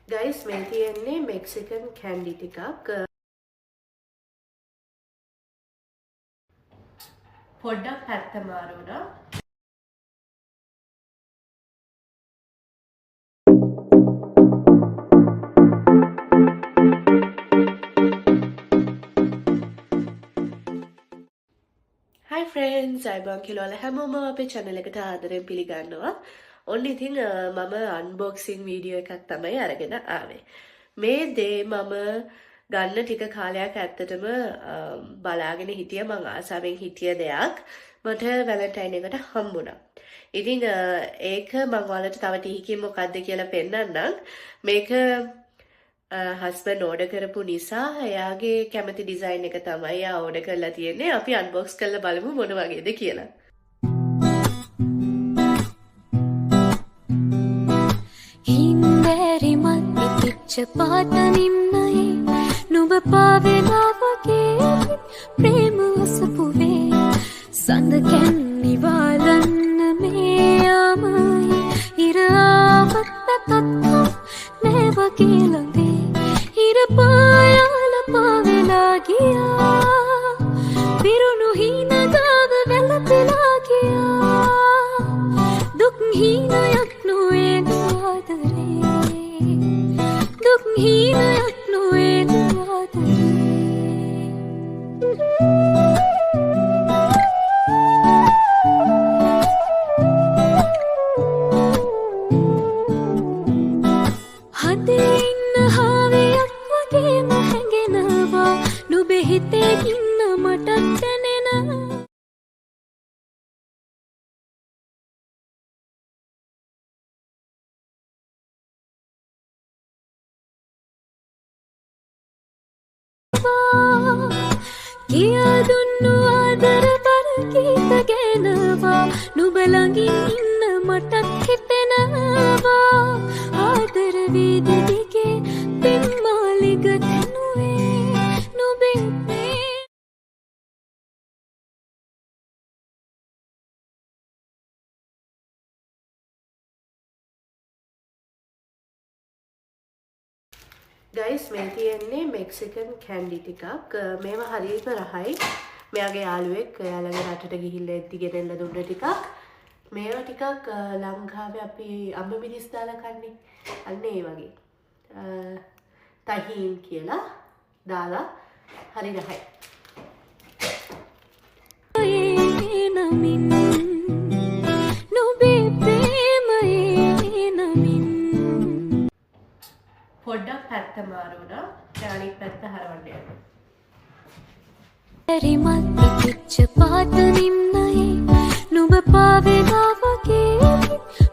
Guys මේ තියෙන්නේ Mexican Kandy ටිකක් පොඩ්ඩක් පැත්ත මාරු වුණා. Hi friends, අයිබෝන් කියලා හැමෝම අපේ channel එකට ආදරෙන් පිළිගන්නවා. ඔන්න ඉතින් මම unboxing වීඩියෝ එකක් තමයි අරගෙන ආවේ. මේ දේ මම ගන්න ටික කාලයක් ඇත්තටම බලාගෙන හිටිය මං ආසාවෙන් හිටිය දෙයක්. මට වැලන්ටයින් එකට හම්බුණා. ඉතින් ඒක මම ඔයාලට තව ටිකකින් මොකද්ද කියලා පෙන්නන්නම්. මේක හස්බන්ඩ් ඕඩර් කරපු නිසා එයාගේ කැමති ඩිසයින් එක තමයි එයා ඕඩර් කරලා තියෙන්නේ. අපි අන්බොක්ස් කරලා බලමු මොන වගේද කියලා. හින්දෑරි මල් පිච්ච පාට නිම්නයේ නුඹ පාවෙලා වගේ ප්‍රේම ඔසපුවේ සඳ කැන්නි වාලන්න මේ යාමයි ඉර ආවත් නැතත් නෑ වගේ ළඟේ ඉර පායාල පාවෙලා ගියා පිරුණු හීන ගාව වැළපෙලා ගියා දුක් හීනයක් නොවේ ආදරේ දුක් හීනයක් නොවේ ආදරේ හදේ ඉන්න හාවයක් වගේම හැඟෙනවා නුඹේ හිතේ ඉන්න මටත් දැනෙනවා කියා දුන්නු ආදර බර ගීත ගැනවා නුඹ ළඟින් ඉන්න මටත් හිතෙනවා ආදර වීද දිගේ පෙම්මාලිග තනුවේ නුඹේ ගයිස් මේ තියෙන්නේ මෙක්සිකන් කැන්ඩි ටිකක්. මේවා හරියටම රහයි. මෙයාගේ යාළුවෙක් එයාලගේ රටට ගිහිල්ලා එද්දි ගෙනෙන්න දුන්න ටිකක්. මේවා ටිකක් ලංකාවේ අපි අඹ මිරිස් දාලා කන්නේ. අන්න ඒ වගේ. තහීන් කියලා දාලා හරි රහයි. නමින් නුඹේ ප්‍රේමයේ නමින් පොඩ්ඩක් පැත්ත මාරු වුණා. අනිත් පැත්ත හරවන්න යනවා. ඇරි මල් පිච්ච පාට නිම්නයේ නුඹ පාවෙලා වගේ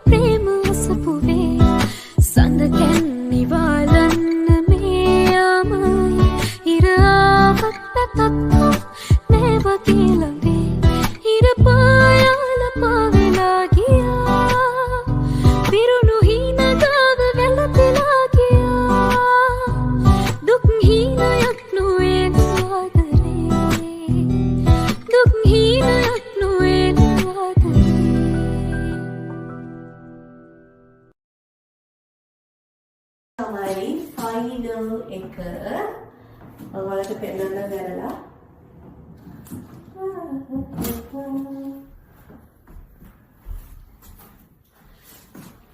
ප්‍රේම ඔසපුවේ සඳ කැන්නි වාලන්න මේ යාමයි ඉර ආවත් නැතත් නෑ වගේ ළඟේ ඉර පායාල පාවෙලා ගියා පිරුණු හීන ගාව වැළපෙලා ගියා දුක් හීනයක් නොවේ ආදරේ දුක් හීනයක් නොවේ ආදරේ තමයි ෆයිනල් එක. ඔයාලට පෙන්නන්න බැලලා.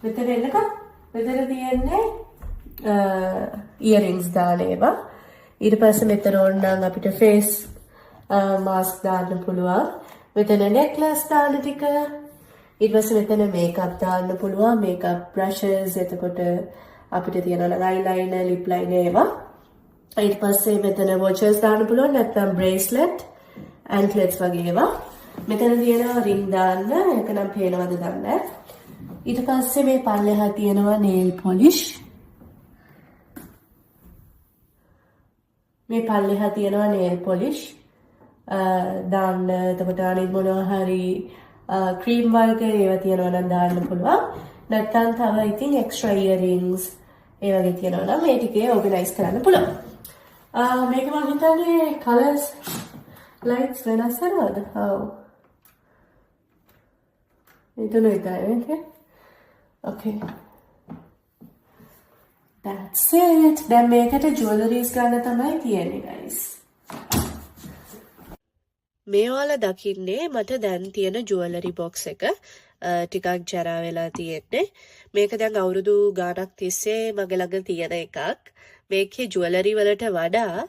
මෙතන එන්නකම්. මෙතන තියෙන්නේ ඉයරින්ග්ස් දාන ඒවා. ඊට පස්සේ මෙතන ඕනනම් අපිට ෆේස් මාස්ක් දාන්න පුළුවන්. මෙතන නෙක්ලස් දාන්න ටික. ඊට පස්සේ මෙතන මේකප් දාන්න පුළුවන්. මේකප් බ්‍රෂස් එතකොට අපිට තියෙනවා අයිලයිනර්, ලිප් ලයිනර් ඒවා. ඊට පස්සේ මෙතන වොචර්ස් දාන්න පුළුවන් නැත්නම් බ්‍රේස්ලට්, ඇන්ක්ලෙට්ස් වගේ ඒවා. මෙතන තියෙනවා රින් දාන්න. ඒක නම් පේනවද දන්නේ නැහැ. ඊට පස්සේ මේ පල්ලෙහා තියෙනවා nail polish. මේ පල්ලෙහා තියෙනවා nail polish. දාන්න එතකොට අනිත් මොනවා හරි ක්‍රීම් වර්ග ඒවා තියෙනවා නම් දාන්න පුළුවන්. නැත්නම් තව ඉතින් extra earrings ඒ වගේ තියෙනවා නම් මේ ටිකේ organize කරන්න පුළුවන්. මේක මම හිතන්නේ colors lights වෙනස් වෙනවද? ඔව්. එතන විතරයි okay. That's it. දැන් මේකට ජුවලරීස් ගන්න තමයි තියෙන්නේ guys. මේ ඔයාලා දකින්නේ මට දැන් තියෙන ජුවලරි බොක්ස් එක ටිකක් ජරා වෙලා තියෙන්නේ. මේක දැන් අවුරුදු ගාණක් තිස්සේ මගේ ළඟ තියෙන එකක්. මේකේ ජුවලරි වලට වඩා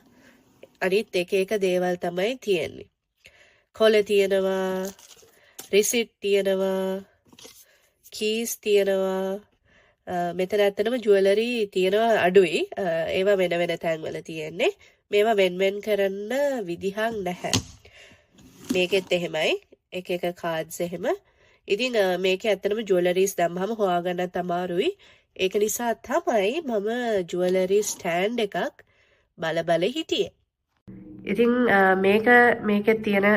අනිත් එක දේවල් තමයි තියෙන්නේ. කොළ තියෙනවා, රිසිට් තියෙනවා, කීස් තියෙනවා. මෙතන ඇත්තටම ජුවලරි තියෙනවා අඩුයි. ඒවා වෙන වෙන තැන්වල තියෙන්නේ. මේවා වෙන් කරන්න විදිහක් නැහැ. මේකෙත් එහෙමයි. එක කාඩ්ස් එහෙම. ඉතින් මේකේ ඇත්තටම ජුවලරිස් දැම්මම හොයාගන්නත් අමාරුයි. ඒක නිසා තමයි මම ජුවලරි ස්ටෑන්ඩ් එකක් බල හිටියේ. ඉතින් මේකේ තියෙන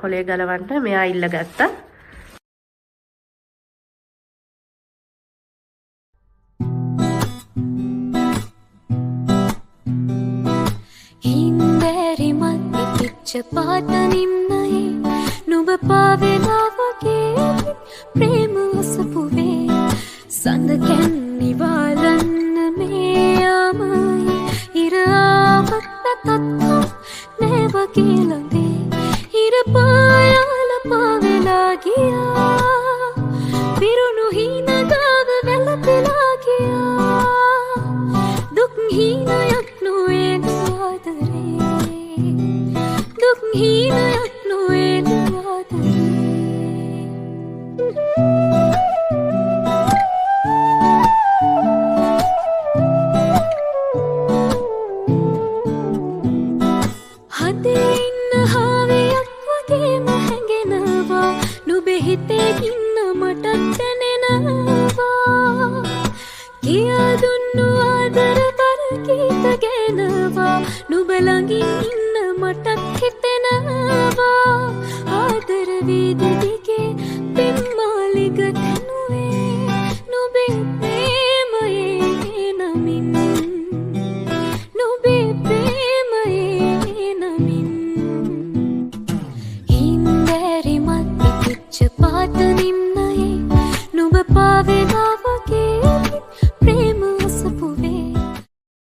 කොලේ ගලවන්න මෙයා ඉල්ලගත්තා. හින්දෑරි මල්ලි පිච්ච පාට නිම්නයේ නුඹ පාවෙලා වගේ ප්‍රේම අසපුවේ සඳ කැන්නි වාලන්න මේ යාමයි ඉර ආවත් නැතත් නෑ වගේ ළඟේ ඉර පායාල පාවෙලා ගියා පිරුණු හීන ගාව වැළපෙලා ගියා දුක් හීනයක් නොවේ දුක් හීනයක් නොවේ ආදරේ හදේ ඉන්න හාවයක් වගේම හැඟෙනවා නුඹේ හිතේ ඉන්න මටත් දැනෙනවා කියා දුන්නු ආදර බර ගීත ගැනවා නුඹ ළඟින් ඉන්න මටත් හිතෙනවා ආදර වේද